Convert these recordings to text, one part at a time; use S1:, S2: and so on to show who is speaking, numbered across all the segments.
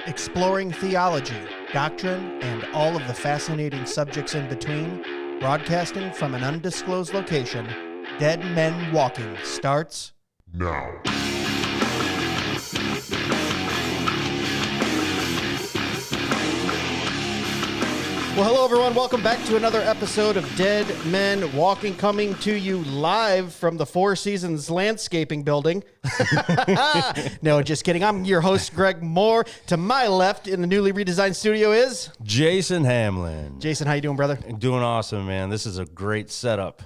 S1: Exploring theology, doctrine, and all of the fascinating subjects in between, broadcasting from an undisclosed location, Dead Men Walking starts
S2: now.
S1: Well, hello, everyone. Welcome back to another episode of Dead Men Walking, coming to you live from the Four Seasons Landscaping Building. No, just kidding. I'm your host, Greg Moore. To my left in the newly redesigned studio is
S3: Jason Hamlin.
S1: Jason. How you doing, brother?
S3: Doing awesome, man. This is a great setup.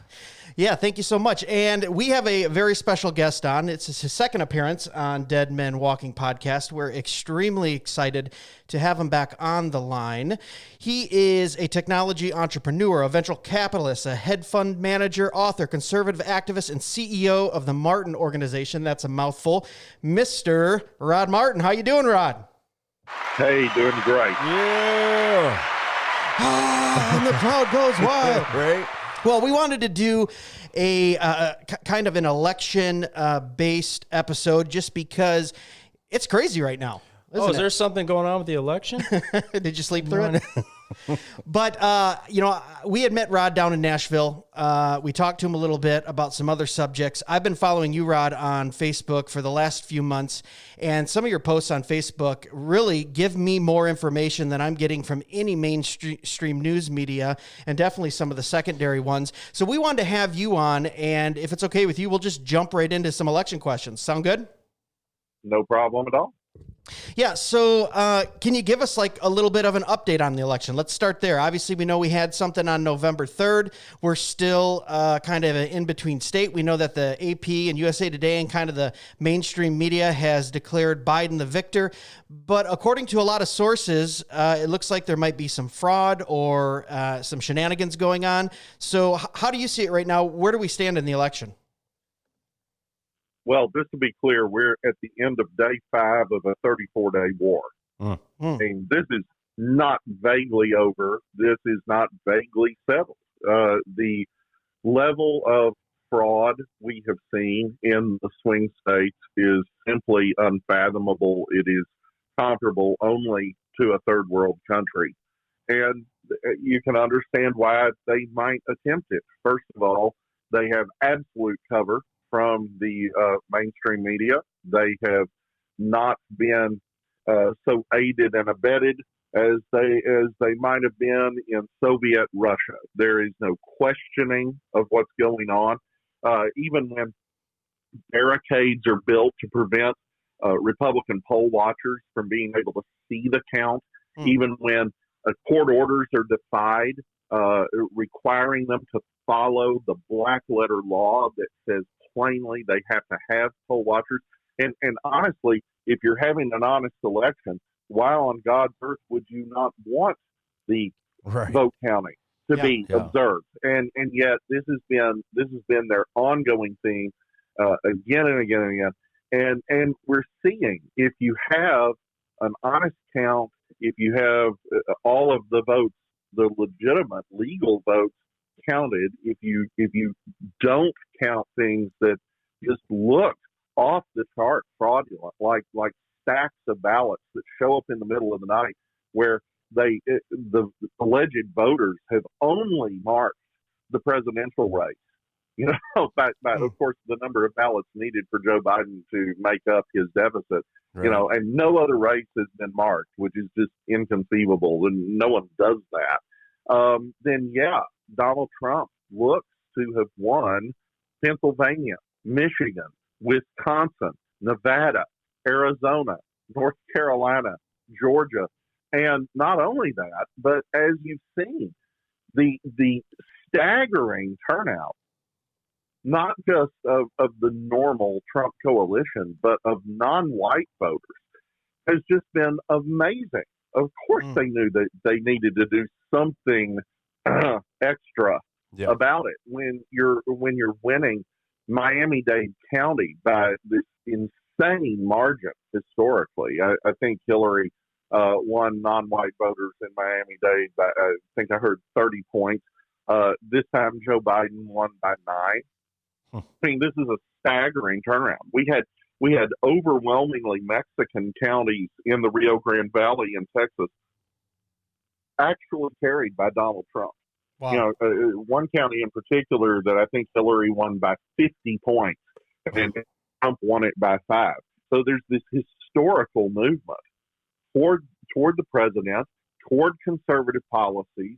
S1: Yeah, thank you so much. And we have a very special guest on. It's his second appearance on Dead Men Walking podcast. We're extremely excited to have him back on the line. He is a technology entrepreneur, a venture capitalist, a hedge fund manager, author, conservative activist, and CEO of the Martin Organization. That's a mouthful. Mr. Rod Martin. How you doing, Rod?
S2: Hey, doing great.
S3: Yeah.
S1: And the crowd goes wild.
S3: Right?
S1: Well, we wanted to do a kind of an election-based episode just because it's crazy right now.
S3: Is there something going on with the election?
S1: Did you sleep through it? But, we had met Rod down in Nashville. We talked to him a little bit about some other subjects. I've been following you, Rod, on Facebook for the last few months, and some of your posts on Facebook really give me more information than I'm getting from any mainstream news media, and definitely some of the secondary ones. So we wanted to have you on, and if it's okay with you, we'll just jump right into some election questions. Sound good?
S2: No problem at all.
S1: Yeah, so can you give us like a little bit of an update on the election? Let's start there. Obviously, we know we had something on November 3rd. We're still kind of an in-between state. We know that the AP and USA Today and kind of the mainstream media has declared Biden the victor. But according to a lot of sources, it looks like there might be some fraud or some shenanigans going on. So how do you see it right now? Where do we stand in the election?
S2: Well, just to be clear, we're at the end of day 5 of a 34-day war. And this is not vaguely over. This is not vaguely settled. The level of fraud we have seen in the swing states is simply unfathomable. It is comparable only to a third world country. And you can understand why they might attempt it. First of all, they have absolute cover from the mainstream media. They have not been so aided and abetted as they might have been in Soviet Russia. There is no questioning of what's going on. Even when barricades are built to prevent Republican poll watchers from being able to see the count, even when court orders are defied, requiring them to follow the black letter law that says plainly they have to have poll watchers. And honestly, if you're having an honest election, why on God's earth would you not want the vote counting to be observed? And yet this has been their ongoing theme again and again and again. And we're seeing, if you have an honest count, if you have all of the votes, the legitimate legal votes counted, if you don't count things that just look off the chart fraudulent, like stacks of ballots that show up in the middle of the night where the alleged voters have only marked the presidential race, by of course the number of ballots needed for Joe Biden to make up his deficit, and no other race has been marked, which is just inconceivable, and no one does that. Then Donald Trump looks to have won Pennsylvania, Michigan, Wisconsin, Nevada, Arizona, North Carolina, Georgia. And not only that, but as you've seen, the staggering turnout, not just of the normal Trump coalition, but of non-white voters, has just been amazing. Of course they knew that they needed to do something extra about it when you're winning Miami-Dade County by this insane margin historically. I think Hillary won non-white voters in Miami-Dade by, I think I heard 30 points. This time Joe Biden won by 9. I mean, this is a staggering turnaround. We had we had overwhelmingly Mexican counties in the Rio Grande Valley in Texas actually carried by Donald Trump.
S1: Wow.
S2: You know, one county in particular that I think Hillary won by 50 points and Trump won it by 5. So there's this historical movement toward the president, toward conservative policies,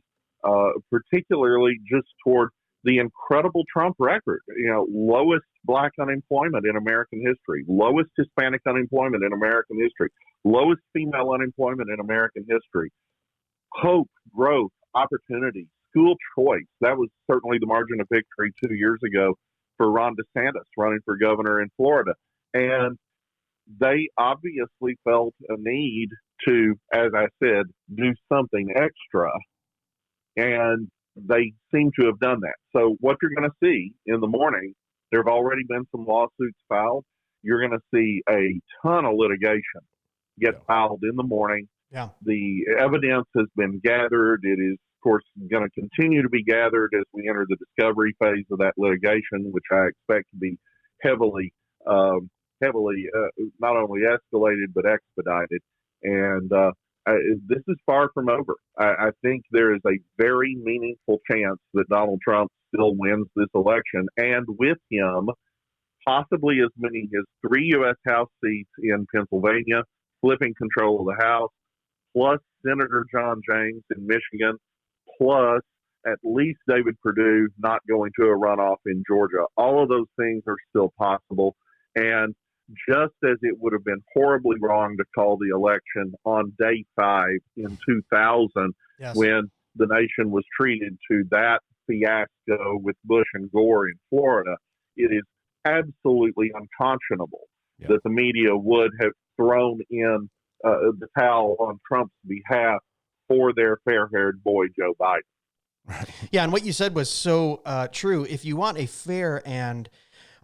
S2: particularly just toward the incredible Trump record. You know, lowest black unemployment in American history, lowest Hispanic unemployment in American history, lowest female unemployment in American history. Hope, growth, opportunity, school choice. That was certainly the margin of victory 2 years ago for Ron DeSantis running for governor in Florida. And they obviously felt a need to, as I said, do something extra. And they seem to have done that. So what you're going to see in the morning, there have already been some lawsuits filed. You're going to see a ton of litigation get filed in the morning.
S1: Yeah.
S2: The evidence has been gathered. It is, of course, going to continue to be gathered as we enter the discovery phase of that litigation, which I expect to be heavily not only escalated but expedited. And this is far from over. I think there is a very meaningful chance that Donald Trump still wins this election, and with him, possibly as many as 3 U.S. House seats in Pennsylvania, flipping control of the House, plus Senator John James in Michigan, plus at least David Perdue not going to a runoff in Georgia. All of those things are still possible. And just as it would have been horribly wrong to call the election on day 5 in 2000,
S1: yes,
S2: when the nation was treated to that fiasco with Bush and Gore in Florida, it is absolutely unconscionable that the media would have thrown in the towel on Trump's behalf for their fair-haired boy, Joe Biden.
S1: Yeah, and what you said was so true. If you want a fair and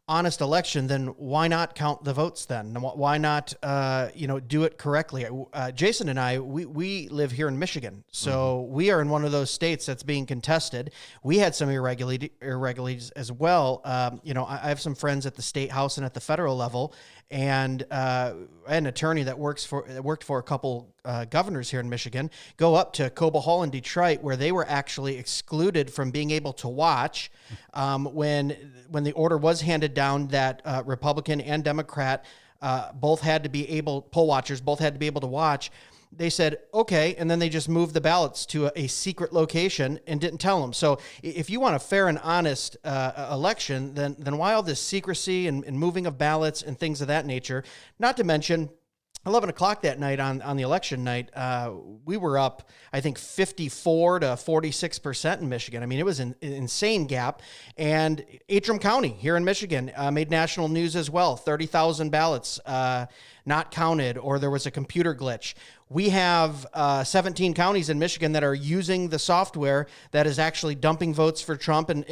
S1: honest election, then why not count the votes then? Why not, do it correctly? Jason and I, we live here in Michigan, so we are in one of those states that's being contested. We had some irregularities as well. I have some friends at the state house and at the federal level, and an attorney that worked for a couple governors here in Michigan, go up to Cobo Hall in Detroit, where they were actually excluded from being able to watch when the order was handed down that Republican and Democrat poll watchers both had to be able to watch. They said, okay, and then they just moved the ballots to a secret location and didn't tell them. So if you want a fair and honest election, then why all this secrecy and moving of ballots and things of that nature? Not to mention, 11 o'clock that night on the election night, we were up, I think, 54 to 46% in Michigan. I mean, it was an insane gap. And Antrim County here in Michigan made national news as well. 30,000 ballots not counted, or there was a computer glitch. We have 17 counties in Michigan that are using the software that is actually dumping votes for Trump and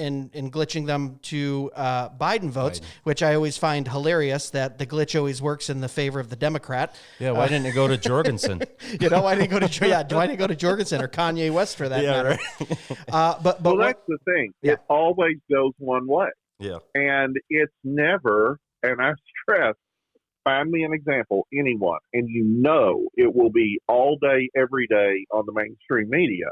S1: glitching them to Biden votes, which I always find hilarious that the glitch always works in the favor of the Democrat.
S3: Yeah, why didn't it go to Jorgensen?
S1: Why didn't it go to why didn't it go to Jorgensen or Kanye West for that matter?
S3: Right.
S1: But
S2: that's the thing.
S1: Yeah.
S2: It always goes one way.
S3: Yeah.
S2: And it's never, and I stress, find me an example, anyone, and it will be all day, every day on the mainstream media.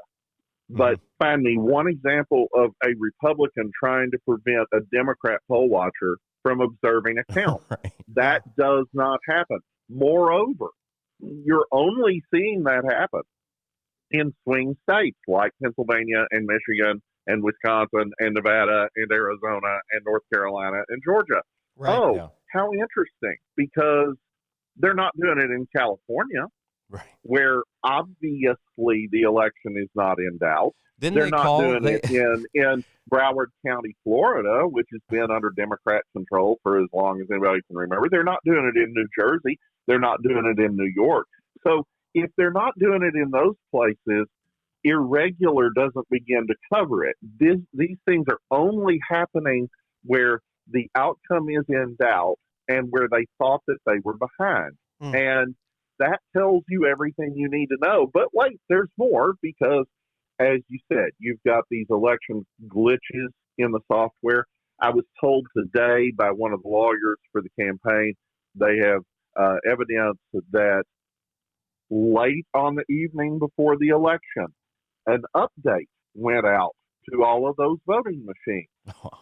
S2: But find me one example of a Republican trying to prevent a Democrat poll watcher from observing a count.
S3: Right.
S2: That does not happen. Moreover, you're only seeing that happen in swing states like Pennsylvania and Michigan and Wisconsin and Nevada and Arizona and North Carolina and Georgia.
S1: Right.
S2: How interesting, because they're not doing it in California,
S3: Right.
S2: where obviously the election is not in doubt. They're not doing it in Broward County, Florida, which has been under Democrat control for as long as anybody can remember. They're not doing it in New Jersey. They're not doing it in New York. So if they're not doing it in those places, irregular doesn't begin to cover it. These things are only happening where the outcome is in doubt and where they thought that they were behind. And that tells you everything you need to know. But wait, there's more, because as you said, you've got these election glitches in the software. I was told today by one of the lawyers for the campaign They have evidence that late on the evening before the election, an update went out to all of those voting machines.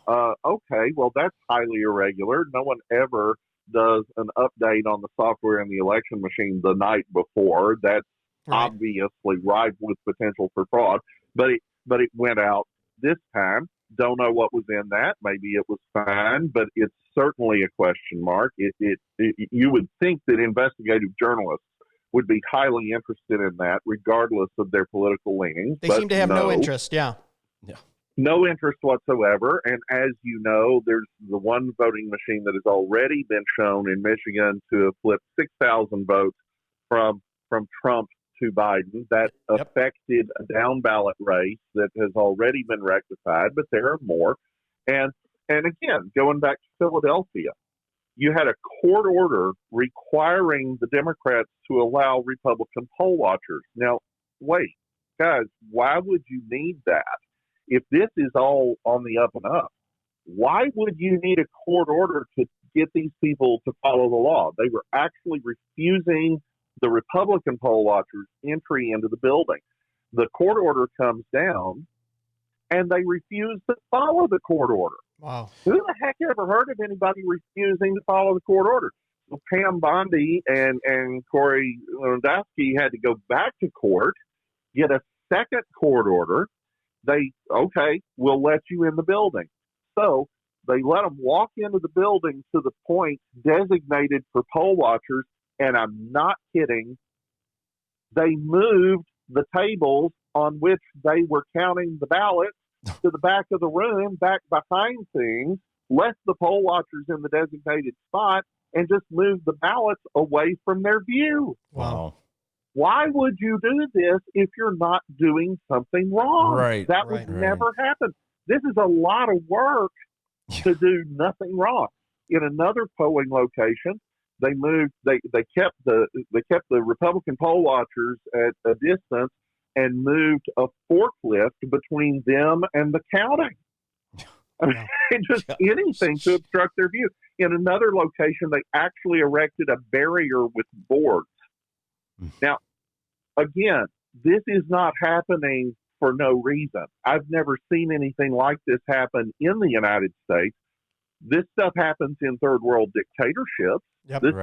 S2: Okay, well, that's highly irregular. No one ever does an update on the software in the election machine the night before. That's obviously rife with potential for fraud. But it went out this time. Don't know what was in that. Maybe it was fine, but it's certainly a question mark. You would think that investigative journalists would be highly interested in that, regardless of their political leanings.
S1: They seem to have no interest. Yeah.
S2: No interest whatsoever. And as you know, there's the one voting machine that has already been shown in Michigan to have flipped 6,000 votes from Trump to Biden. That affected a down ballot race that has already been rectified, but there are more. And again, going back to Philadelphia, you had a court order requiring the Democrats to allow Republican poll watchers. Now, wait, guys, why would you need that? If this is all on the up and up, why would you need a court order to get these people to follow the law? They were actually refusing the Republican poll watchers entry into the building. The court order comes down, and they refuse to follow the court order.
S1: Wow.
S2: Who the heck ever heard of anybody refusing to follow the court order? So Pam Bondi and Corey Lewandowski had to go back to court, get a second court order. We'll let you in the building. So they let them walk into the building to the point designated for poll watchers, and I'm not kidding. They moved the tables on which they were counting the ballots to the back of the room, back behind things, left the poll watchers in the designated spot, and just moved the ballots away from their view.
S3: Wow.
S2: Why would you do this if you're not doing something wrong?
S3: Right.
S2: That would never happen. This is a lot of work to do nothing wrong. In another polling location, they kept the Republican poll watchers at a distance and moved a forklift between them and the counting. I mean, just anything to obstruct their view. In another location, they actually erected a barrier with boards. Now, again, this is not happening for no reason. I've never seen anything like this happen in the United States. This stuff happens in third world dictatorships. This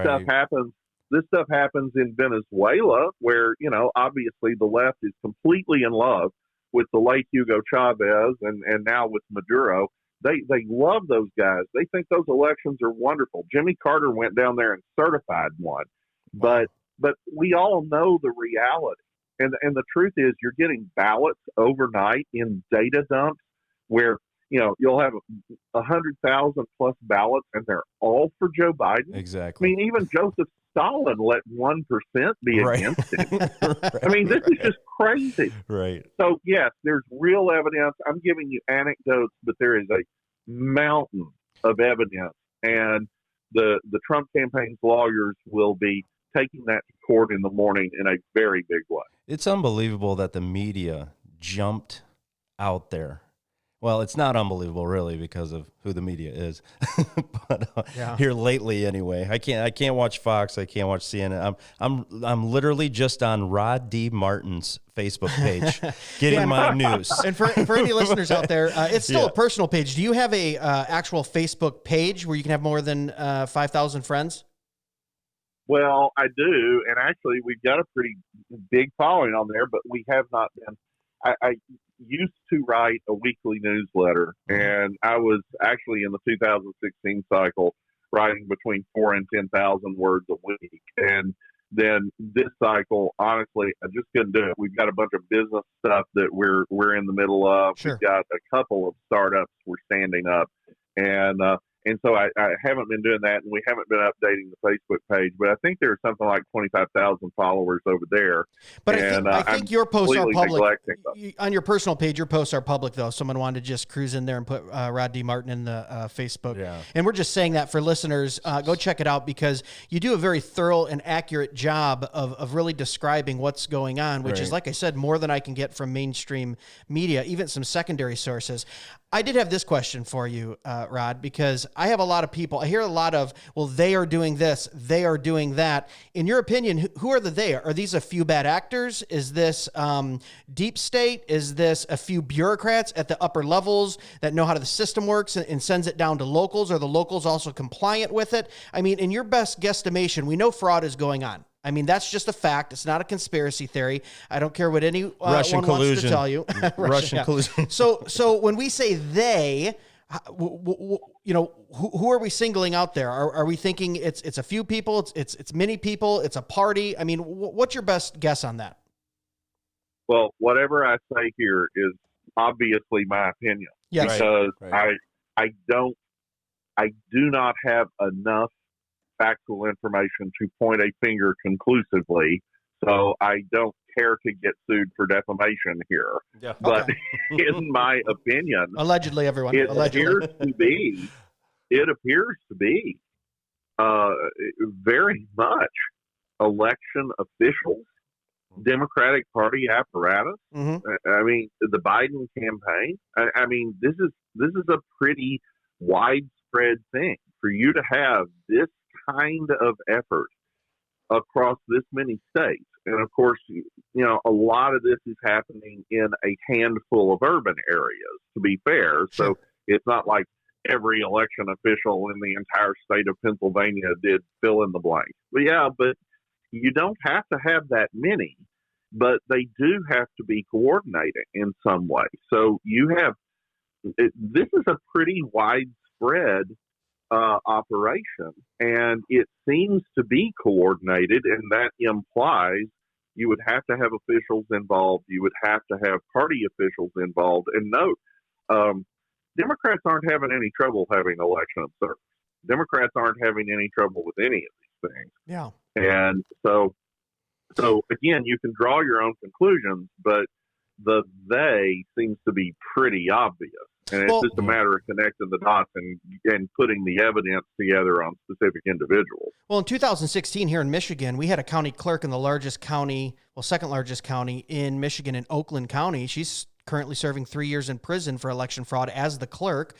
S2: stuff happens in Venezuela, where, obviously the left is completely in love with the late Hugo Chavez and now with Maduro. They love those guys. They think those elections are wonderful. Jimmy Carter went down there and certified one. But we all know the reality. And the truth is, you're getting ballots overnight in data dumps where, you'll have 100,000 plus ballots, and they're all for Joe Biden.
S3: Exactly.
S2: I mean, even Joseph Stalin let 1% be against him. I mean, this is just crazy.
S3: Right.
S2: So, yes, there's real evidence. I'm giving you anecdotes, but there is a mountain of evidence. And the Trump campaign's lawyers will be taking that to court in the morning in a very big way.
S3: It's unbelievable that the media jumped out there. Well, it's not unbelievable, really, because of who the media is. But here lately, anyway, I can't watch Fox. I can't watch CNN. I'm literally just on Rod D. Martin's Facebook page getting my news.
S1: And for any listeners out there, it's still a personal page. Do you have a actual Facebook page where you can have more than 5,000 friends?
S2: Well, I do, and actually, we've got a pretty big following on there, but we have not been. I used to write a weekly newsletter, and I was actually in the 2016 cycle writing between 4,000 and 10,000 words a week. And then this cycle, honestly, I just couldn't do it. We've got a bunch of business stuff that we're in the middle of.
S1: Sure.
S2: We've got a couple of startups we're standing up, and so I haven't been doing that, and we haven't been updating the Facebook page. But I think there's something like 25,000 followers over there.
S1: But I think your posts are public. On your personal page, your posts are public, though. Someone wanted to just cruise in there and put Rod D. Martin in the Facebook.
S3: Yeah.
S1: And we're just saying that for listeners. Go check it out, because you do a very thorough and accurate job of really describing what's going on, which is, like I said, more than I can get from mainstream media, even some secondary sources. I did have this question for you, Rod, because I have a lot of people, I hear a lot of, well, they are doing this, they are doing that. In your opinion, who are the they? Are these a few bad actors? Is this deep state? Is this a few bureaucrats at the upper levels that know how the system works and sends it down to locals? Are the locals also compliant with it? I mean, in your best guesstimation, we know fraud is going on. I mean, that's just a fact. It's not a conspiracy theory. I don't care what anyone wants to tell you.
S3: Russian collusion.
S1: So when we say they, you know, who are we singling out there? Are we thinking it's a few people, it's many people, it's a party? I mean, what's your best guess on that?
S2: Well, whatever I say here is obviously my opinion.
S1: Yes.
S2: Because
S3: Right.
S2: I do not have enough factual information to point a finger conclusively, so I don't care to get sued for defamation here.
S3: Yeah.
S2: But in my opinion,
S1: Allegedly, everyone.
S2: it
S1: Allegedly.
S2: appears to be very much election officials, Democratic Party apparatus.
S1: Mm-hmm.
S2: I mean, the Biden campaign. I mean, this is a pretty widespread thing for you to have this kind of effort across this many states. And of course, you know, a lot of this is happening in a handful of urban areas, to be fair. So it's not like every election official in the entire state of Pennsylvania did fill in the blank. But you don't have to have that many, but they do have to be coordinated in some way. So this is a pretty widespread operation, and it seems to be coordinated, and that implies you would have to have officials involved. You would have to have party officials involved. And note, Democrats aren't having any trouble having election observers. Democrats aren't having any trouble with any of these things.
S1: Yeah.
S2: And so again, you can draw your own conclusions, but the they seems to be pretty obvious. And it's just a matter of connecting the dots and putting the evidence together on specific individuals.
S1: Well, in 2016 here in Michigan, we had a county clerk in the largest county, second largest county in Michigan, in Oakland County. She's currently serving 3 years in prison for election fraud as the clerk.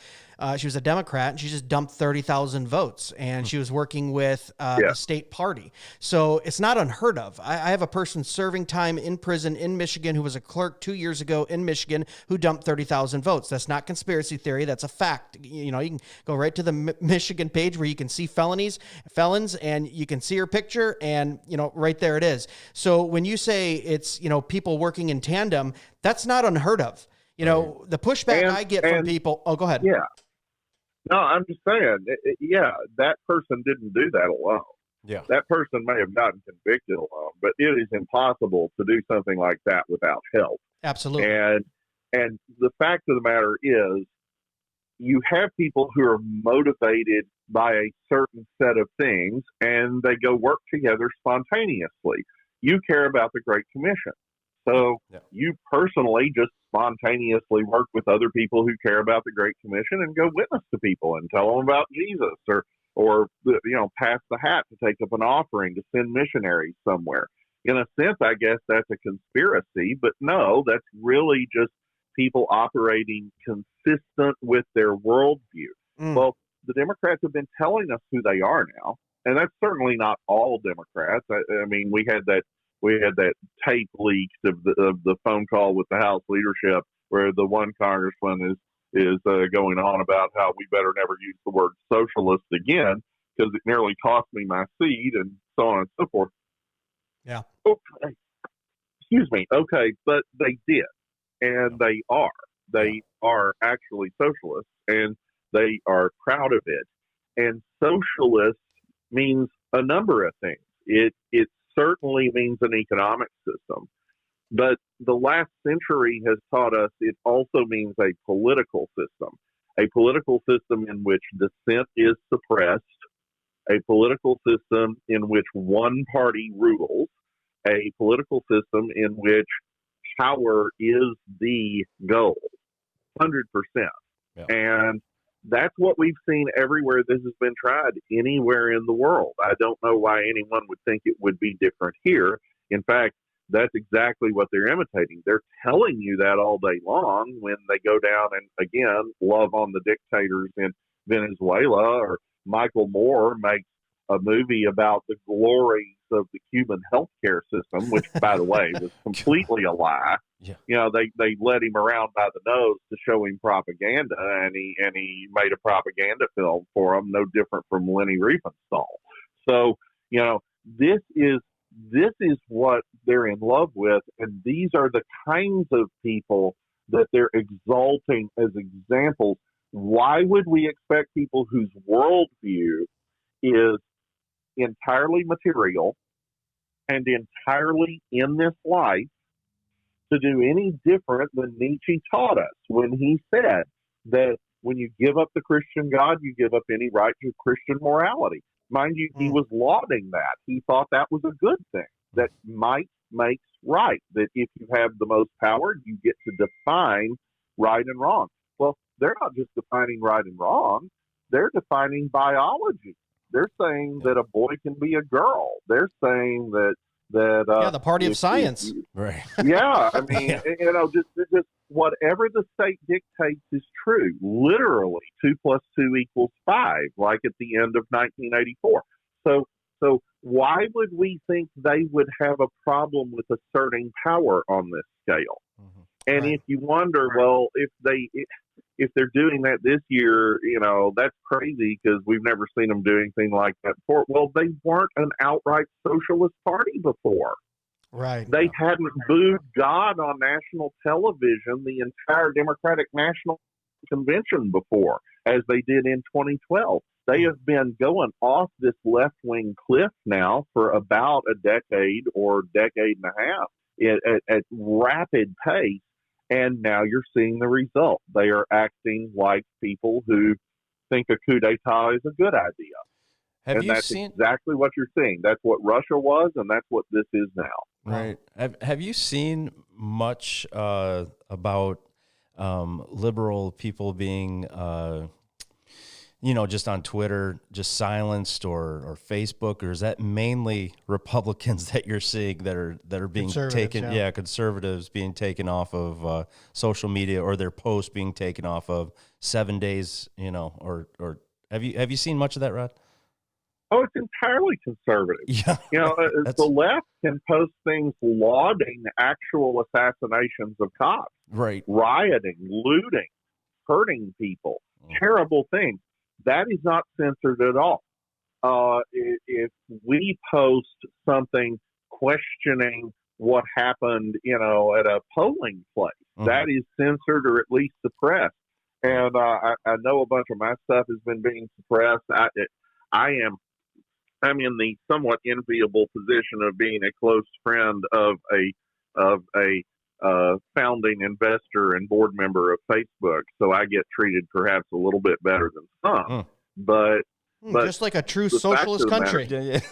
S1: She was a Democrat, and she just dumped 30,000 votes, and she was working with the state party. So it's not unheard of. I have a person serving time in prison in Michigan who was a clerk 2 years ago in Michigan who dumped 30,000 votes. That's not conspiracy theory. That's a fact. You know, you can go right to the Michigan page where you can see felons, and you can see her picture, and, you know, right there it is. So when you say it's, you know, people working in tandem, that's not unheard of. You know, the pushback I get from people. Oh, go ahead.
S2: Yeah. No, I'm just saying, that person didn't do that alone.
S3: Yeah.
S2: That person may have gotten convicted alone, but it is impossible to do something like that without help.
S1: Absolutely.
S2: And the fact of the matter is, you have people who are motivated by a certain set of things, and they go work together spontaneously. You care about the Great Commission. So you personally just spontaneously work with other people who care about the Great Commission and go witness to people and tell them about Jesus, or you know, pass the hat to take up an offering to send missionaries somewhere. In a sense, I guess that's a conspiracy, but no, that's really just people operating consistent with their worldview. Well, the Democrats have been telling us who they are now, and that's certainly not all Democrats. I mean, we had that tape leaked of the phone call with the House leadership where the one congressman is going on about how we better never use the word socialist again because it nearly cost me my seat and so on and so forth.
S1: Yeah.
S2: Okay. Excuse me. Okay, but they did, and they are. They are actually socialists, and they are proud of it. And socialist means a number of things. It certainly means an economic system, but the last century has taught us it also means a political system in which dissent is suppressed, a political system in which one party rules, a political system in which power is the goal, 100%.
S3: Yeah.
S2: And that's what we've seen everywhere this has been tried, anywhere in the world. I don't know why anyone would think it would be different here. In fact, that's exactly what they're imitating. They're telling you that all day long when they go down and, again, love on the dictators Venezuela, or Michael Moore makes a movie about the glories of the Cuban healthcare system, which, by the way, was completely a lie.
S3: Yeah.
S2: They led him around by the nose to show him propaganda, and he made a propaganda film for him, no different from Leni Riefenstahl. So, this is what they're in love with, and these are the kinds of people that they're exalting as examples. Why would we expect people whose worldview is entirely material and entirely in this life to do any different than Nietzsche taught us when he said that when you give up the Christian God, you give up any right to Christian morality? Mind you, he was lauding that. He thought that was a good thing, that might makes right, that if you have the most power, you get to define right and wrong. Well, they're not just defining right and wrong. They're defining biology. They're saying that a boy can be a girl. They're saying that
S1: the party of science.
S3: Right.
S2: Yeah, I mean, just whatever the state dictates is true. Literally, 2 + 2 = 5, like at the end of 1984. So why would we think they would have a problem with asserting power on this scale?
S3: Mm-hmm.
S2: And
S1: Right.
S2: if you wonder, well, if they're doing that this year, that's crazy because we've never seen them do anything like that before. Well, they weren't an outright socialist party before.
S1: Right.
S2: They hadn't booed God on national television the entire Democratic National Convention before, as they did in 2012. They have been going off this left-wing cliff now for about a decade or decade and a half at rapid pace. And now you're seeing the result. They are acting like people who think a coup d'etat is a good idea. That's exactly what you're seeing. That's what Russia was, and that's what this is now.
S3: Right. Have you seen much about liberal people being, just on Twitter, just silenced or Facebook, or is that mainly Republicans that you're seeing that are being taken? Yeah, conservatives being taken off of social media, or their posts being taken off of 7 days. Or have you seen much of that, Rod?
S2: Oh, it's entirely conservative.
S3: Yeah,
S2: the left can post things lauding actual assassinations of cops,
S3: right?
S2: Rioting, looting, hurting people, terrible things. That is not censored at all. If we post something questioning what happened, at a polling place, that is censored or at least suppressed. And I know a bunch of my stuff has been being suppressed. I'm in the somewhat enviable position of being a close friend of a founding investor and board member of Facebook, so I get treated perhaps a little bit better than some. But
S1: just like a true socialist country, the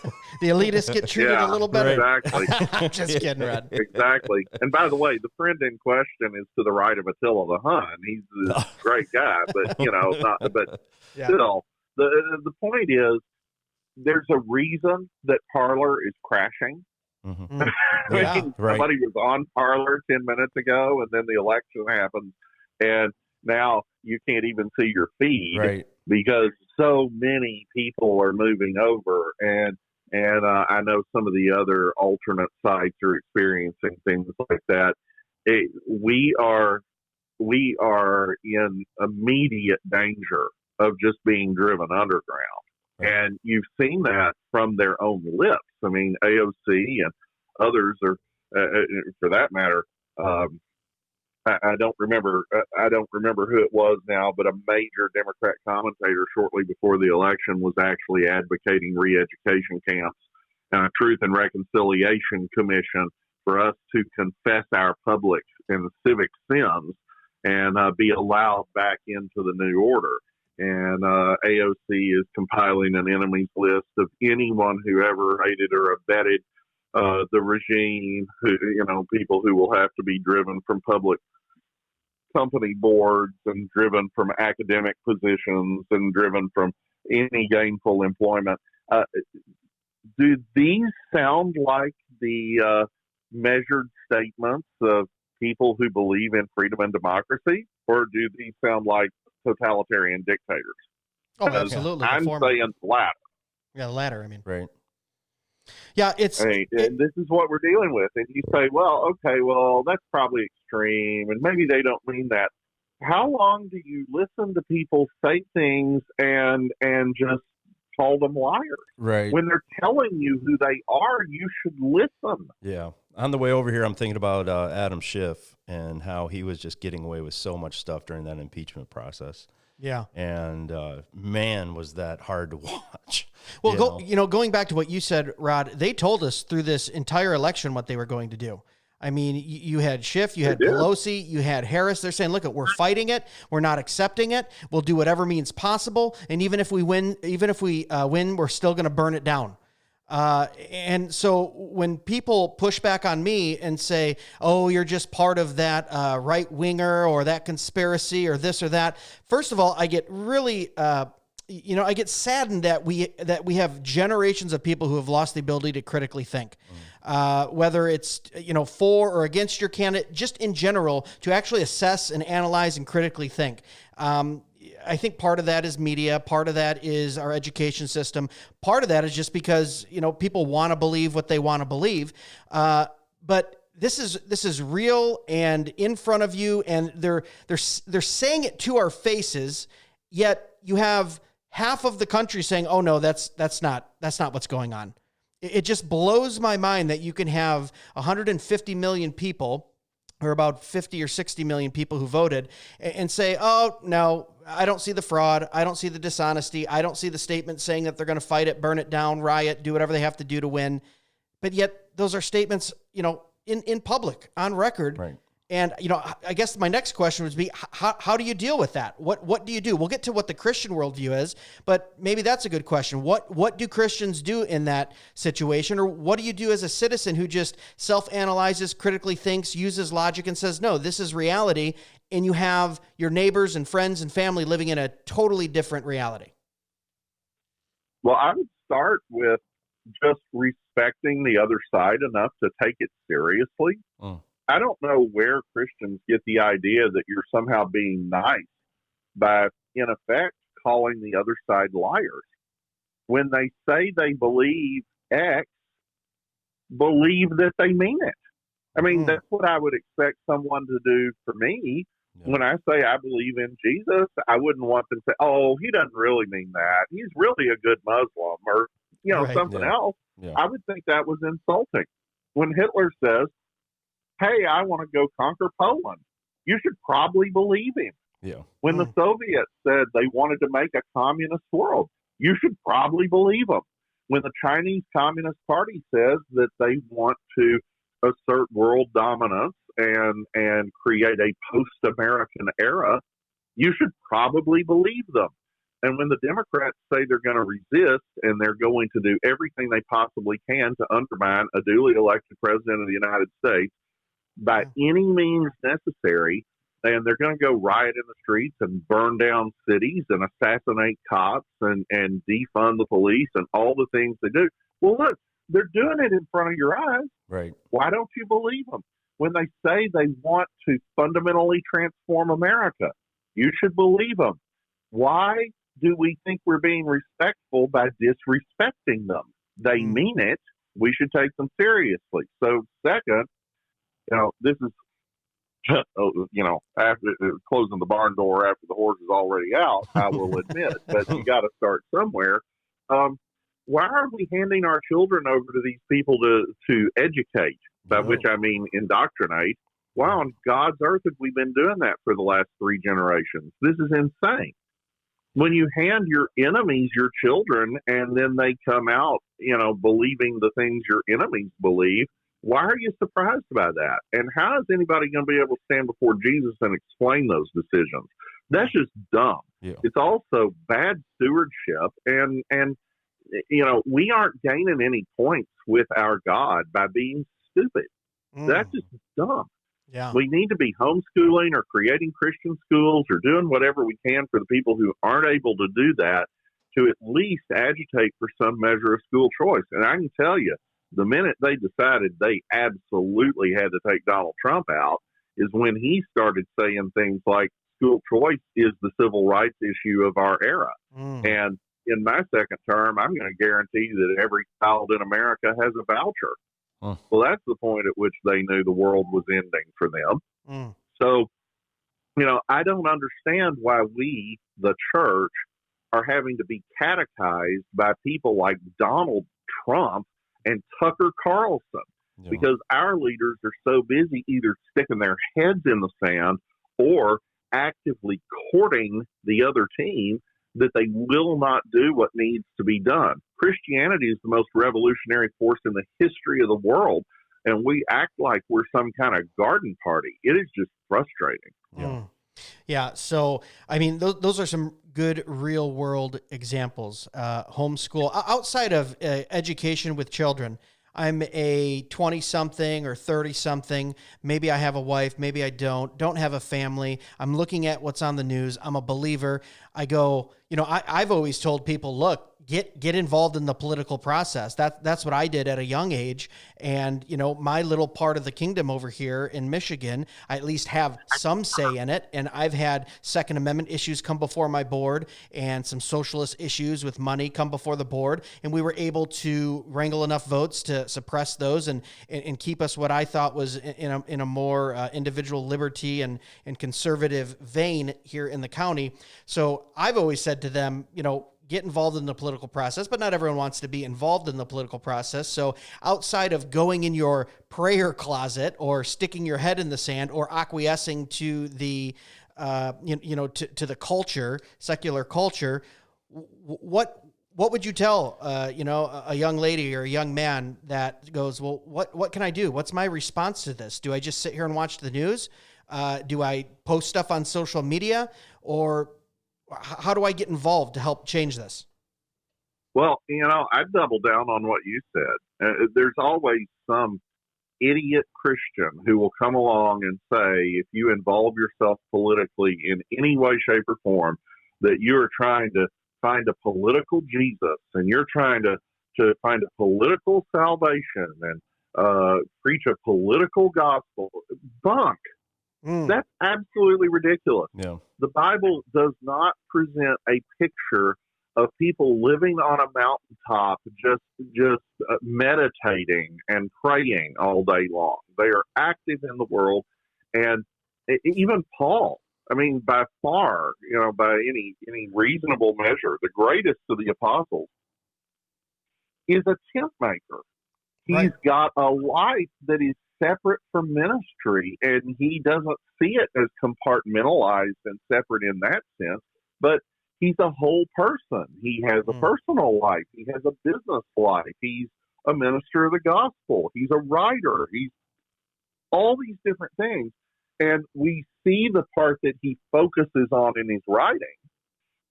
S1: elitists get treated a little better.
S2: Exactly.
S1: Just kidding, Rod.
S2: Exactly. And by the way, the friend in question is to the right of Attila the Hun. He's a great guy, but still, the point is, there's a reason that Parler is crashing.
S3: Mm-hmm.
S2: Somebody was on Parler 10 minutes ago, and then the election happened, and now you can't even see your feed because so many people are moving over, and I know some of the other alternate sites are experiencing things like that. We are in immediate danger of just being driven underground. And you've seen that from their own lips. I mean, AOC and others are, for that matter. I don't remember who it was now, but a major Democrat commentator shortly before the election was actually advocating re-education camps and a Truth and Reconciliation Commission for us to confess our public and civic sins and be allowed back into the new order. And AOC is compiling an enemies list of anyone who ever aided or abetted the regime, people who will have to be driven from public company boards and driven from academic positions and driven from any gainful employment. Do these sound like the measured statements of people who believe in freedom and democracy, or do these sound like totalitarian dictators?
S1: Oh, absolutely.
S2: I'm saying the latter.
S1: Yeah, the latter. I mean,
S3: right.
S1: Yeah,
S2: and this is what we're dealing with. And you say, well, okay, well, that's probably extreme, and maybe they don't mean that. How long do you listen to people say things and just call them liars?
S3: Right.
S2: When they're telling you who they are, you should listen.
S3: Yeah. On the way over here, I'm thinking about Adam Schiff and how he was just getting away with so much stuff during that impeachment process.
S1: Yeah.
S3: And man, was that hard to watch.
S1: Well, going back to what you said, Rod, they told us through this entire election what they were going to do. I mean, you had Schiff, you had Pelosi, you had Harris. They're saying, look, we're fighting it. We're not accepting it. We'll do whatever means possible. And even if we win, we're still going to burn it down. And so when people push back on me and say, oh, you're just part of that right winger or that conspiracy or this or that. First of all, I get really, I get saddened that we have generations of people who have lost the ability to critically think. Whether it's, for or against your candidate, just in general, to actually assess and analyze and critically think. I think part of that is media. Part of that is our education system. Part of that is just because, people want to believe what they want to believe. But this is real and in front of you, and they're saying it to our faces, yet you have half of the country saying, oh no, that's not what's going on. It just blows my mind that you can have 150 million people, or about 50 or 60 million people who voted, and say, oh, no, I don't see the fraud. I don't see the dishonesty. I don't see the statement saying that they're going to fight it, burn it down, riot, do whatever they have to do to win. But yet those are statements, in public, on record. Right. And, I guess my next question would be, how do you deal with that? What do you do? We'll get to what the Christian worldview is, but maybe that's a good question. What do Christians do in that situation? Or what do you do as a citizen who just self-analyzes, critically thinks, uses logic, and says, no, this is reality, and you have your neighbors and friends and family living in a totally different reality?
S2: Well, I would start with just respecting the other side enough to take it seriously. I don't know where Christians get the idea that you're somehow being nice by, in effect, calling the other side liars. When they say they believe X, believe that they mean it. I mean, that's what I would expect someone to do for me. Yeah. When I say I believe in Jesus, I wouldn't want them to say, oh, he doesn't really mean that. He's really a good Muslim, or, something else. Yeah. I would think that was insulting. When Hitler says, hey, I want to go conquer Poland, you should probably believe him. Yeah. When the Soviets said they wanted to make a communist world, you should probably believe them. When the Chinese Communist Party says that they want to assert world dominance and create a post-American era, you should probably believe them. And when the Democrats say they're going to resist and they're going to do everything they possibly can to undermine a duly elected president of the United States, by any means necessary, and they're going to go riot in the streets and burn down cities and assassinate cops and defund the police and all the things they do. Well, look, they're doing it in front of your eyes.
S3: Right.
S2: Why don't you believe them? When they say they want to fundamentally transform America, you should believe them. Why do we think we're being respectful by disrespecting them? They mean it. We should take them seriously. So, second, this is, after closing the barn door after the horse is already out, I will admit, but you got to start somewhere. Why are we handing our children over to these people to educate, by which I mean indoctrinate? Why on God's earth have we been doing that for the last 3 generations? This is insane. When you hand your enemies your children and then they come out, believing the things your enemies believe, why are you surprised by that? And how is anybody going to be able to stand before Jesus and explain those decisions? That's just dumb. Yeah. It's also bad stewardship. And we aren't gaining any points with our God by being stupid. That's just dumb. Yeah. We need to be homeschooling or creating Christian schools or doing whatever we can for the people who aren't able to do that to at least agitate for some measure of school choice. And I can tell you, the minute they decided they absolutely had to take Donald Trump out is when he started saying things like school choice is the civil rights issue of our era. And in my second term, I'm going to guarantee that every child in America has a voucher. Well, that's the point at which they knew the world was ending for them. So, I don't understand why we, the church, are having to be catechized by people like Donald Trump and Tucker Carlson, because our leaders are so busy either sticking their heads in the sand or actively courting the other team that they will not do what needs to be done. Christianity is the most revolutionary force in the history of the world, and we act like we're some kind of garden party. It is just frustrating.
S1: Yeah. So, I mean, those are some good real world examples. Homeschool outside of education with children. I'm a 20 something or 30 something. Maybe I have a wife. Maybe I don't have a family. I'm looking at what's on the news. I'm a believer. I go, I've always told people, look, get involved in the political process. That's what I did at a young age. And, my little part of the kingdom over here in Michigan, I at least have some say in it. And I've had Second Amendment issues come before my board and some socialist issues with money come before the board. And we were able to wrangle enough votes to suppress those and keep us what I thought was in a more individual liberty and conservative vein here in the county. So I've always said to them, get involved in the political process, but not everyone wants to be involved in the political process. So outside of going in your prayer closet or sticking your head in the sand or acquiescing to the, to the culture, secular culture, what would you tell, a young lady or a young man that goes, well, what can I do? What's my response to this? Do I just sit here and watch the news? Do I post stuff on social media, or how do I get involved to help change this?
S2: Well, I'd double down on what you said. There's always some idiot Christian who will come along and say, if you involve yourself politically in any way, shape, or form, that you're trying to find a political Jesus and you're trying to find a political salvation and preach a political gospel. Bunk. That's absolutely ridiculous.
S3: Yeah.
S2: The Bible does not present a picture of people living on a mountaintop, just meditating and praying all day long. They are active in the world, and even Paul. I mean, by far, by any reasonable measure, the greatest of the apostles is a tent maker. He's got a life that is separate from ministry, and he doesn't see it as compartmentalized and separate in that sense, but he's a whole person. He has a personal life. He has a business life. He's a minister of the gospel. He's a writer. He's all these different things, and we see the part that he focuses on in his writing,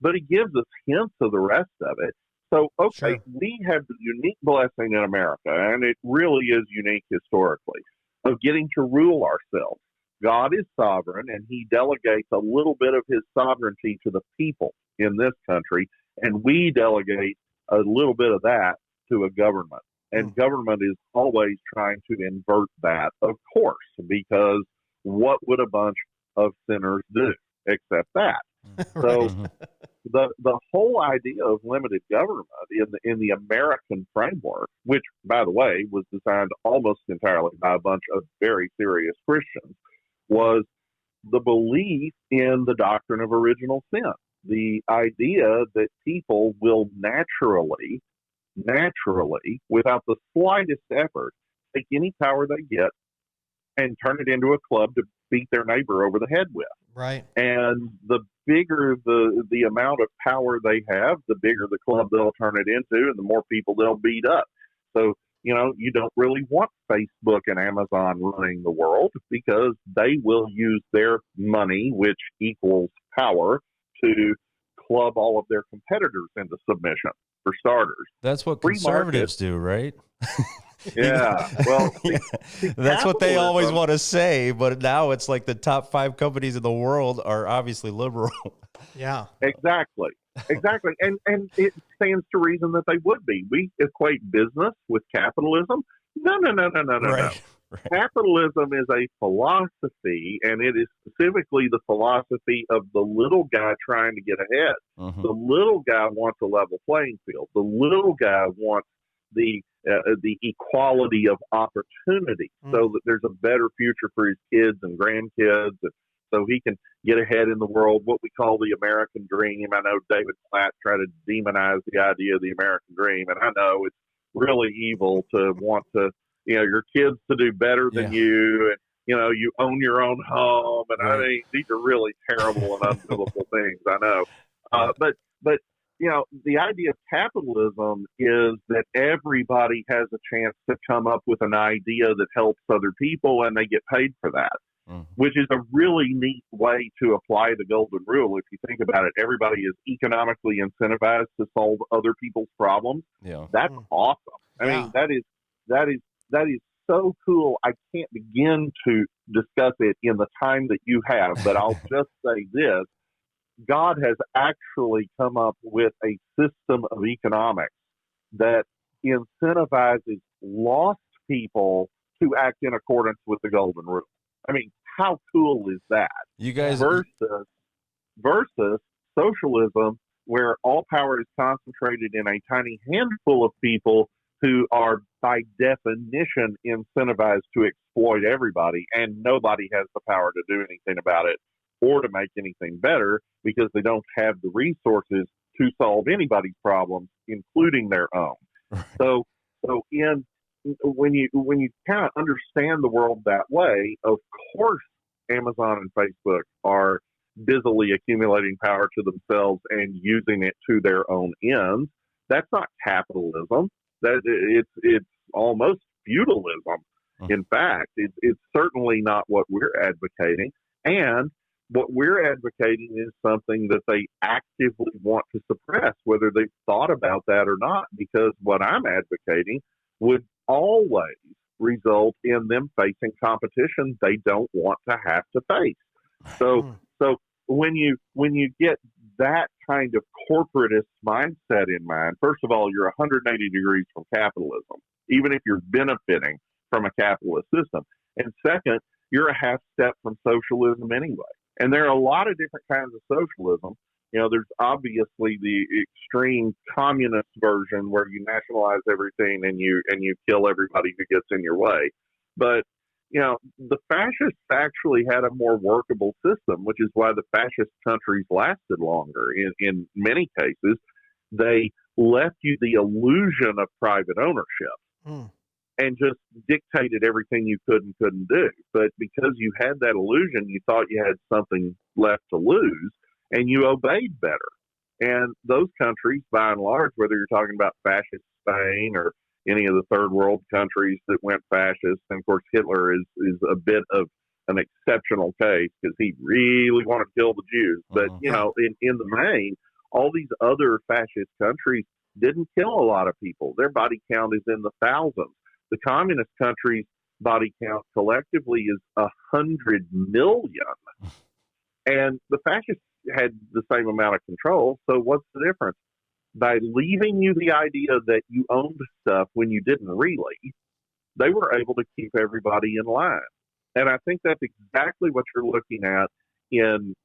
S2: but he gives us hints of the rest of it. So, okay, we have the unique blessing in America, and it really is unique historically, of getting to rule ourselves. God is sovereign, and he delegates a little bit of his sovereignty to the people in this country, and we delegate a little bit of that to a government. And government is always trying to invert that, of course, because what would a bunch of sinners do except that? So the whole idea of limited government in the American framework, which, by the way, was designed almost entirely by a bunch of very serious Christians, was the belief in the doctrine of original sin. The idea that people will naturally, without the slightest effort, take any power they get and turn it into a club to beat their neighbor over the head with.
S1: Right.
S2: And the bigger the amount of power they have, the bigger the club they'll turn it into, and the more people they'll beat up. So, you don't really want Facebook and Amazon running the world, because they will use their money, which equals power, to club all of their competitors into submission, for starters.
S3: That's what conservatives do, right?
S2: Yeah. Well,
S3: that's what they always want to say, but now it's like the top 5 companies in the world are obviously liberal.
S1: Yeah.
S2: Exactly. And it stands to reason that they would be. We equate business with capitalism. No. Capitalism is a philosophy, and it is specifically the philosophy of the little guy trying to get ahead. The little guy wants a level playing field. The little guy wants the equality of opportunity, so that there's a better future for his kids and grandkids, and so he can get ahead in the world. What we call the American dream. I know David Platt tried to demonize the idea of the American dream, and I know it's really evil to want to, your kids to do better than you, and you own your own home, and I mean, these are really terrible and unbiblical things. I know, but the idea of capitalism is that everybody has a chance to come up with an idea that helps other people, and they get paid for that, which is a really neat way to apply the golden rule. If you think about it, everybody is economically incentivized to solve other people's problems. Yeah, that's awesome. I mean, that is so cool. I can't begin to discuss it in the time that you have, but I'll just say this. God has actually come up with a system of economics that incentivizes lost people to act in accordance with the golden rule. I mean, how cool is that?
S3: You guys
S2: versus socialism, where all power is concentrated in a tiny handful of people who are by definition incentivized to exploit everybody, and nobody has the power to do anything about it or to make anything better because they don't have the resources to solve anybody's problems, including their own. So when you kind of understand the world that way, of course, Amazon and Facebook are busily accumulating power to themselves and using it to their own ends. That's not capitalism. It's almost feudalism. In fact, it's certainly not what we're advocating. And what we're advocating is something that they actively want to suppress, whether they've thought about that or not, because what I'm advocating would always result in them facing competition they don't want to have to face. So when you get that kind of corporatist mindset in mind, first of all, you're 180 degrees from capitalism, even if you're benefiting from a capitalist system. And second, you're a half step from socialism anyway. And there are a lot of different kinds of socialism. There's obviously the extreme communist version where you nationalize everything and you kill everybody who gets in your way. But, the fascists actually had a more workable system, which is why the fascist countries lasted longer. In many cases, they left you the illusion of private ownership and just dictated everything you could and couldn't do. But because you had that illusion, you thought you had something left to lose, and you obeyed better. And those countries, by and large, whether you're talking about fascist Spain or any of the third world countries that went fascist, and of course Hitler is a bit of an exceptional case because he really wanted to kill the Jews. But, in the main, all these other fascist countries didn't kill a lot of people. Their body count is in the thousands. The communist countries' body count collectively is 100 million. And the fascists had the same amount of control. So what's the difference? By leaving you the idea that you owned stuff when you didn't really, they were able to keep everybody in line. And I think that's exactly what you're looking at in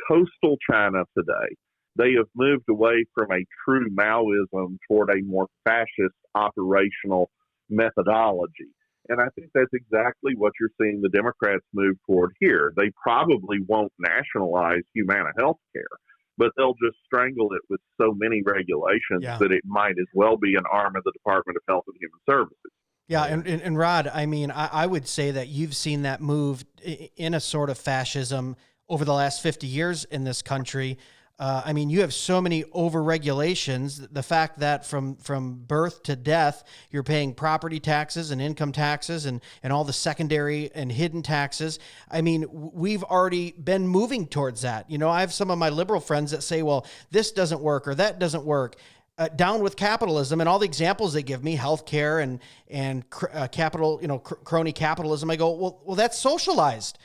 S2: coastal China today. They have moved away from a true Maoism toward a more fascist operational methodology. And I think that's exactly what you're seeing the Democrats move toward here. They probably won't nationalize Humana health care, but they'll just strangle it with so many regulations that it might as well be an arm of the Department of Health and Human Services.
S1: Yeah, and Rod, I mean, I would say that you've seen that move in a sort of fascism over the last 50 years in this country. I mean, you have so many over-regulations. The fact that from birth to death, you're paying property taxes and income taxes and all the secondary and hidden taxes. I mean, we've already been moving towards that. I have some of my liberal friends that say, well, this doesn't work or that doesn't work. Down with capitalism, and all the examples they give me, healthcare and capital, crony capitalism. I go, well, that's socialized.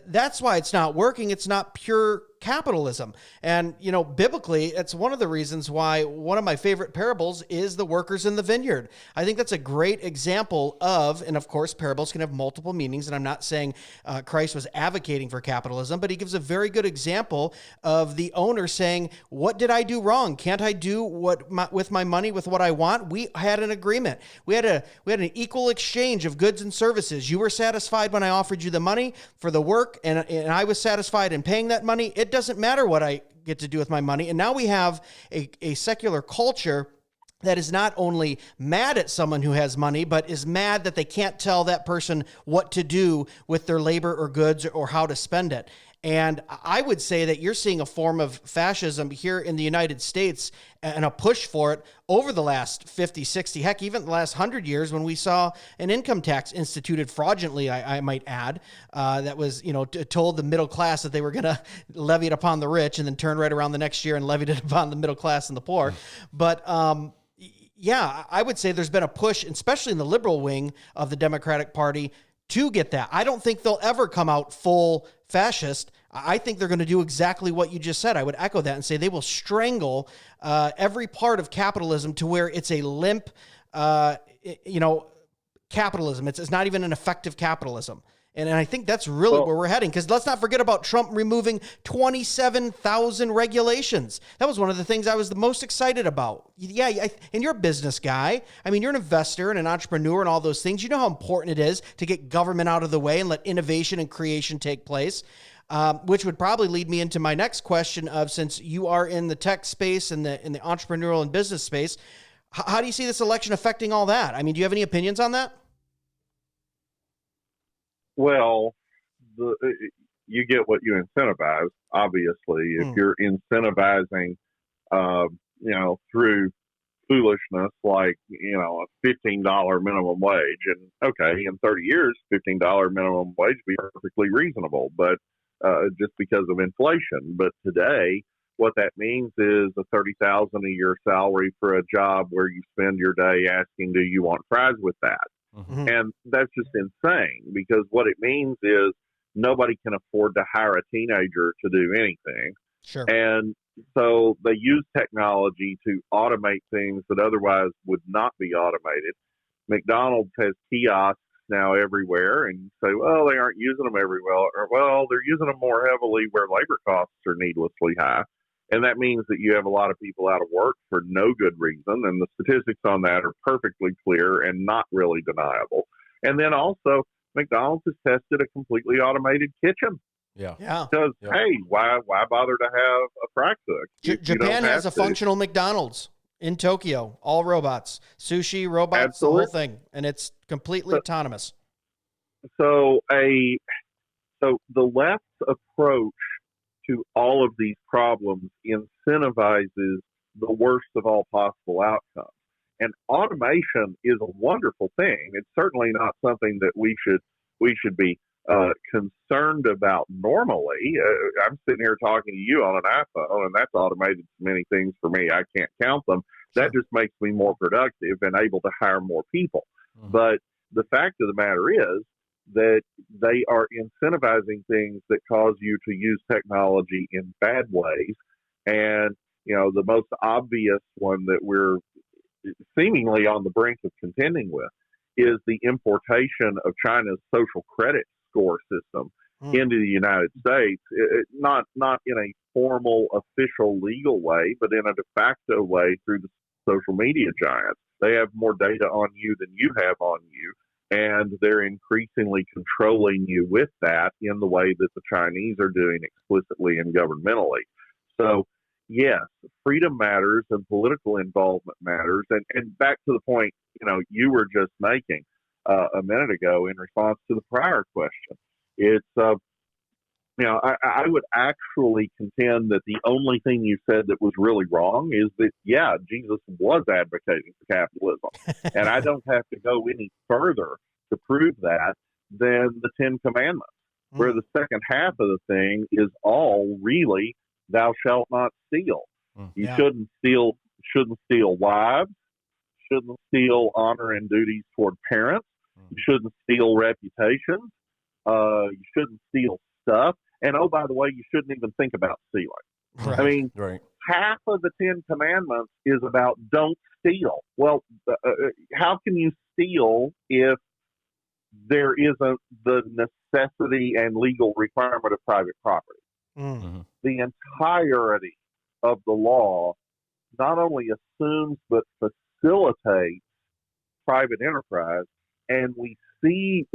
S1: That's why it's not working. It's not pure capitalism. And, biblically, it's one of the reasons why one of my favorite parables is the workers in the vineyard. I think that's a great example of, and of course, parables can have multiple meanings, and I'm not saying Christ was advocating for capitalism, but he gives a very good example of the owner saying, what did I do wrong? Can't I do with my money, with what I want? We had an agreement. We had an equal exchange of goods and services. You were satisfied when I offered you the money for the work, and I was satisfied in paying that money. It doesn't matter what I get to do with my money. And now we have a secular culture that is not only mad at someone who has money, but is mad that they can't tell that person what to do with their labor or goods or how to spend it. And I would say that you're seeing a form of fascism here in the United States and a push for it over the last 50, 60, heck, even the last 100 years when we saw an income tax instituted fraudulently, I might add, that was, told the middle class that they were going to levy it upon the rich and then turned right around the next year and levied it upon the middle class and the poor. But, yeah, I would say there's been a push, especially in the liberal wing of the Democratic Party, to get that. I don't think they'll ever come out full fascist. I think they're going to do exactly what you just said. I would echo that and say they will strangle every part of capitalism to where it's a limp, capitalism. It's not even an effective capitalism. And I think that's really where we're heading, because let's not forget about Trump removing 27,000 regulations. That was one of the things I was the most excited about. Yeah, and you're a business guy. I mean, you're an investor and an entrepreneur and all those things. You know how important it is to get government out of the way and let innovation and creation take place, which would probably lead me into my next question of, since you are in the tech space and in the entrepreneurial and business space, how do you see this election affecting all that? I mean, do you have any opinions on that?
S2: Well, you get what you incentivize, obviously. If you're incentivizing, through foolishness like, a $15 minimum wage, and okay, in 30 years, $15 minimum wage would be perfectly reasonable, but just because of inflation. But today, what that means is a $30,000 a year salary for a job where you spend your day asking, do you want fries with that? Mm-hmm. And that's just insane, because what it means is nobody can afford to hire a teenager to do anything.
S1: Sure.
S2: And so they use technology to automate things that otherwise would not be automated. McDonald's has kiosks now everywhere, and you say, well, they aren't using them everywhere. Or, well, they're using them more heavily where labor costs are needlessly high. And that means that you have a lot of people out of work for no good reason. And the statistics on that are perfectly clear and not really deniable. And then also, McDonald's has tested a completely automated kitchen.
S3: Yeah.
S2: Because, hey, why bother to have a fry cook?
S1: Japan has a functional McDonald's in Tokyo, all robots, sushi, robots,
S2: Absolutely.
S1: The whole thing. And it's completely autonomous.
S2: So the left's approach to all of these problems incentivizes the worst of all possible outcomes. And automation is a wonderful thing. It's certainly not something that we should be concerned about normally. I'm sitting here talking to you on an iPhone, and that's automated many things for me. I can't count them. That just makes me more productive and able to hire more people. Mm-hmm. But the fact of the matter is that they are incentivizing things that cause you to use technology in bad ways. And, the most obvious one that we're seemingly on the brink of contending with is the importation of China's social credit score system into the United States, not in a formal, official, legal way, but in a de facto way through the social media giants. They have more data on you than you have on you, and they're increasingly controlling you with that in the way that the Chinese are doing explicitly and governmentally. So, yes, freedom matters and political involvement matters. And back to the point, you were just making a minute ago in response to the prior question. It's, I would actually contend that the only thing you said that was really wrong is that, Jesus was advocating for capitalism. And I don't have to go any further to prove that than the Ten Commandments, where the second half of the thing is all really, thou shalt not steal. You shouldn't steal wives, shouldn't steal honor and duties toward parents, you shouldn't steal reputations, you shouldn't steal stuff. And oh, by the way, you shouldn't even think about stealing.
S1: Right.
S2: I mean,
S3: Right.
S2: half of the 10 Commandments is about don't steal. Well, how can you steal if there isn't the necessity and legal requirement of private property?
S3: Mm-hmm.
S2: The entirety of the law not only assumes but facilitates private enterprise, and we see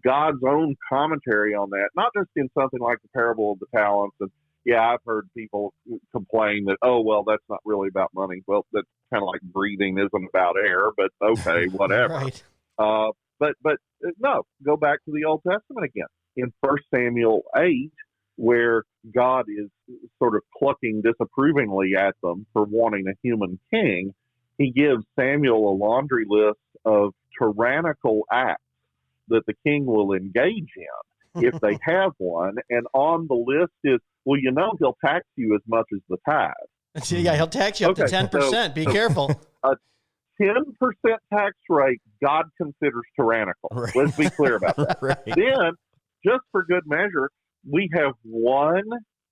S2: God's own commentary on that, not just in something like the parable of the talents. And yeah, I've heard people complain that, oh, well, that's not really about money. Well, that's kind of like breathing isn't about air, but okay, whatever.
S1: Right.
S2: But no, go back to the Old Testament again in 1 Samuel 8, where God is sort of clucking disapprovingly at them for wanting a human king. He gives Samuel a laundry list of tyrannical acts that the king will engage in if they have one. And on the list is, well, he'll tax you as much as the tithe.
S1: Yeah, he'll tax you up to 10%. Be careful.
S2: A 10% tax rate, God considers tyrannical.
S3: Right.
S2: Let's be clear about that.
S3: Right.
S2: Then, just for good measure, we have one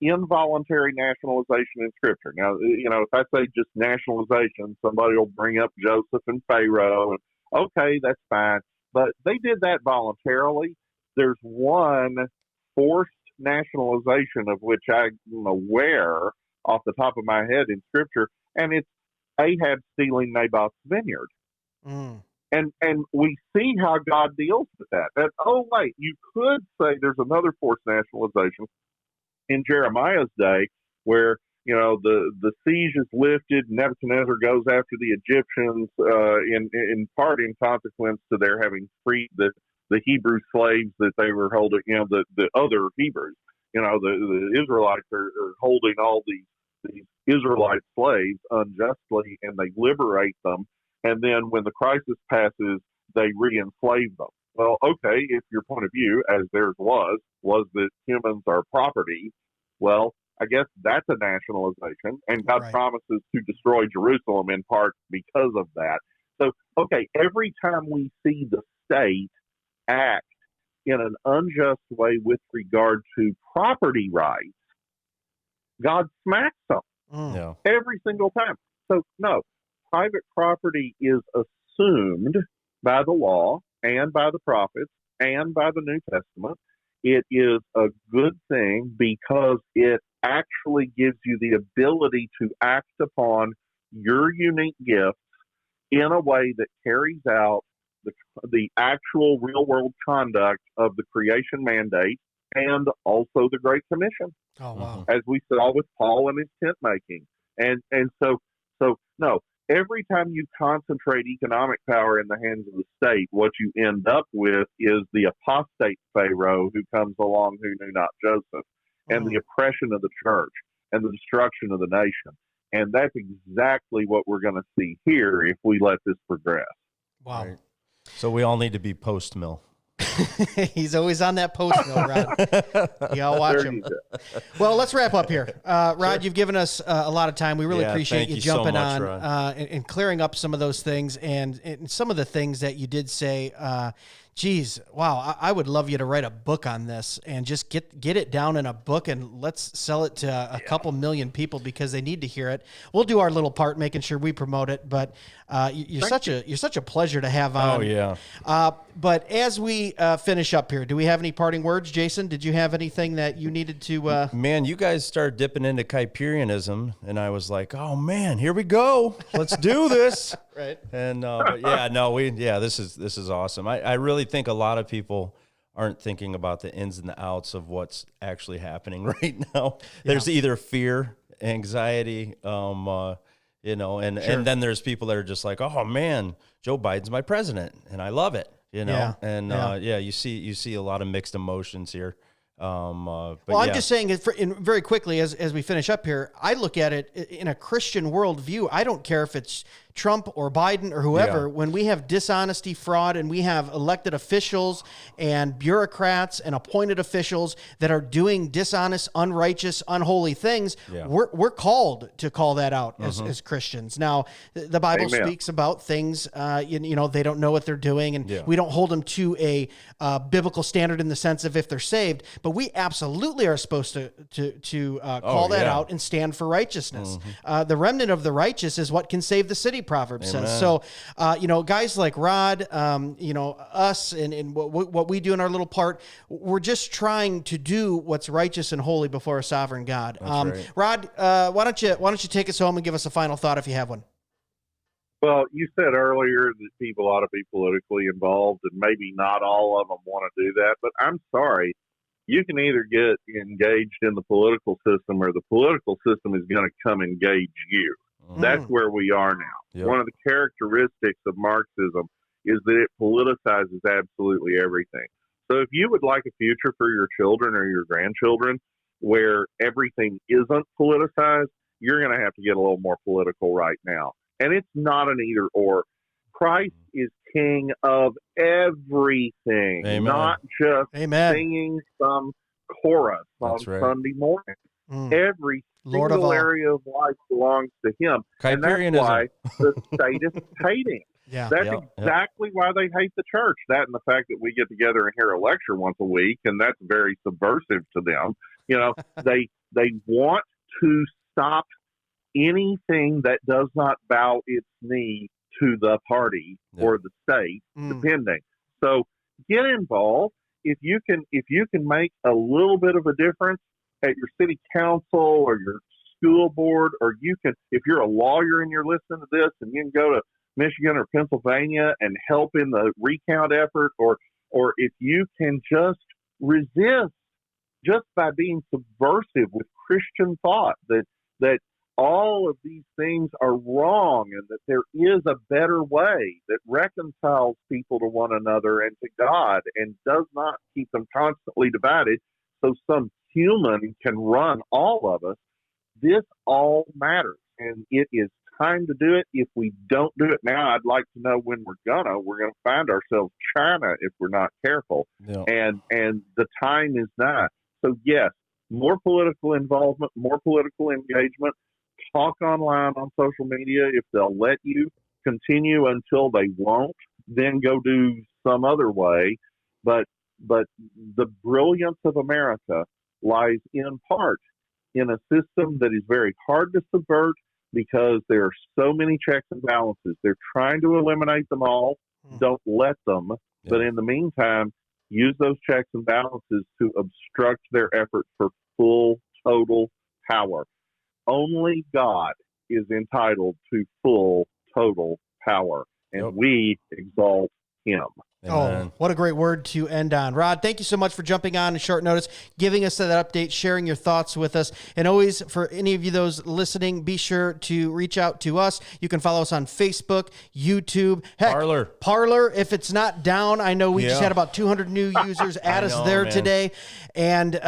S2: involuntary nationalization in Scripture. Now, if I say just nationalization, somebody will bring up Joseph and Pharaoh, and okay, that's fine. But they did that voluntarily. There's one forced nationalization of which I'm aware off the top of my head in Scripture, and it's Ahab stealing Naboth's vineyard.
S1: Mm.
S2: And we see how God deals with that. Oh, wait, you could say there's another forced nationalization in Jeremiah's day where, the siege is lifted, Nebuchadnezzar goes after the Egyptians in part in consequence to their having freed the Hebrew slaves that they were holding, the other Hebrews. The Israelites are holding all these Israelite slaves unjustly, and they liberate them. And then when the crisis passes, they re-enslave them. Well, okay, if your point of view, as theirs was that humans are property, well, I guess that's a nationalization, and God
S1: Right.
S2: promises to destroy Jerusalem in part because of that. So, okay, every time we see the state act in an unjust way with regard to property rights, God smacks them.
S1: Mm.
S3: Yeah.
S2: Every single time. So, no, private property is assumed by the law and by the prophets and by the New Testament. It is a good thing because it actually gives you the ability to act upon your unique gifts in a way that carries out the actual real-world conduct of the creation mandate and also the Great Commission.
S1: Oh, wow.
S2: As we saw with Paul and his tent making. And so no, every time you concentrate economic power in the hands of the state, what you end up with is the apostate Pharaoh who comes along who knew not Joseph, and the oppression of the church and the destruction of the nation. And that's exactly what we're going to see here if we let this progress.
S1: Wow.
S3: Right. So we all need to be post-mill.
S1: He's always on that post mill, Rod. You all watch
S2: There
S1: him.
S2: you go.
S1: Well, let's wrap up here. Rod, you've given us a lot of time. We really appreciate
S3: thank
S1: you
S3: you so
S1: jumping
S3: much,
S1: on and clearing up some of those things and some of the things that you did say. Geez, wow, I would love you to write a book on this and just get it down in a book and let's sell it to a couple million people because they need to hear it. We'll do our little part, making sure we promote it. But you're such a pleasure to have on.
S3: Oh, yeah.
S1: But as we finish up here, do we have any parting words, Jason? Did you have anything that you needed to?
S3: Man, you guys started dipping into Kuyperianism, and I was like, "Oh man, here we go. Let's do this."
S1: Right.
S3: And but yeah, no, this is awesome. I really think a lot of people aren't thinking about the ins and the outs of what's actually happening right now. There's either fear, anxiety, and then there's people that are just like, "Oh man, Joe Biden's my president, and I love it." You see a lot of mixed emotions here. I'm
S1: just saying, very quickly as we finish up here, I look at it in a Christian worldview. I don't care if it's Trump or Biden or whoever, when we have dishonesty, fraud, and we have elected officials and bureaucrats and appointed officials that are doing dishonest, unrighteous, unholy things, we're called to call that out as Christians. Now, the Bible speaks about things, they don't know what they're doing, and we don't hold them to a biblical standard in the sense of if they're saved, but we absolutely are supposed to call that out and stand for righteousness. The remnant of the righteous is what can save the city, Proverbs says. So, guys like Rod, us and what we do in our little part, we're just trying to do what's righteous and holy before a sovereign God.
S3: Right.
S1: Rod, why don't you take us home and give us a final thought if you have one?
S2: Well, you said earlier that people ought to be politically involved, and maybe not all of them want to do that, but I'm sorry. You can either get engaged in the political system or the political system is going to come engage you. That's where we are now.
S3: Yep.
S2: One of the characteristics of Marxism is that it politicizes absolutely everything. So if you would like a future for your children or your grandchildren where everything isn't politicized, you're going to have to get a little more political right now. And it's not an either or. Christ is king of everything, not just singing some chorus on Sunday morning. Every single area of life belongs to him. And that's why the statists hate him. That's exactly why they hate the church. That and the fact that we get together and hear a lecture once a week, and that's very subversive to them. They want to stop anything that does not bow its knee to the party or the state, depending. So get involved. If you can make a little bit of a difference at your city council or your school board, or if you're a lawyer and you're listening to this and you can go to Michigan or Pennsylvania and help in the recount effort, or if you can just resist just by being subversive with Christian thought that all of these things are wrong and that there is a better way that reconciles people to one another and to God and does not keep them constantly divided so some human can run all of us. This all matters, and it is time to do it. If we don't do it now, I'd like to know when we're gonna find ourselves China if we're not careful. And the time is nigh. So yes, more political involvement, more political engagement. Talk online on social media. If they'll let you continue until they won't, then go do some other way. But the brilliance of America lies in part in a system that is very hard to subvert because there are so many checks and balances. They're trying to eliminate them all. Don't let them. But in the meantime, use those checks and balances to obstruct their effort for full, total power. Only God is entitled to full, total power, and we exalt him.
S1: Amen. Oh, what a great word to end on. Rod, thank you so much for jumping on in short notice, giving us that update, sharing your thoughts with us. And always, for any of you those listening, be sure to reach out to us. You can follow us on Facebook, YouTube, Parler. If it's not down, I know we just had about 200 new users add us there today. And,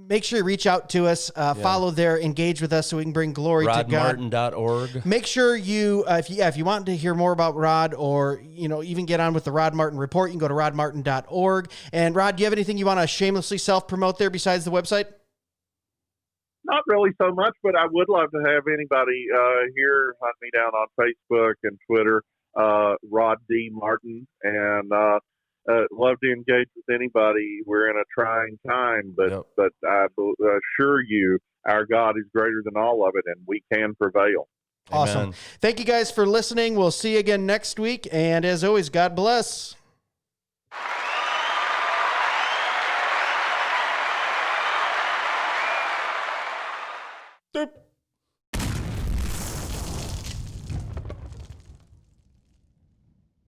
S1: make sure you reach out to us, follow there, engage with us so we can bring glory to God.
S3: RodMartin.org.
S1: Make sure you, if you want to hear more about Rod or, even get on with the Rod Martin Report, you can go to rodmartin.org. And Rod, do you have anything you want to shamelessly self-promote there besides the website?
S2: Not really so much, but I would love to have anybody here hunt me down on Facebook and Twitter, Rod D. Martin, and love to engage with anybody. We're in a trying time, but I assure you, our God is greater than all of it, and we can prevail.
S1: Awesome. Amen. Thank you guys for listening. We'll see you again next week, and as always, God bless. Doop.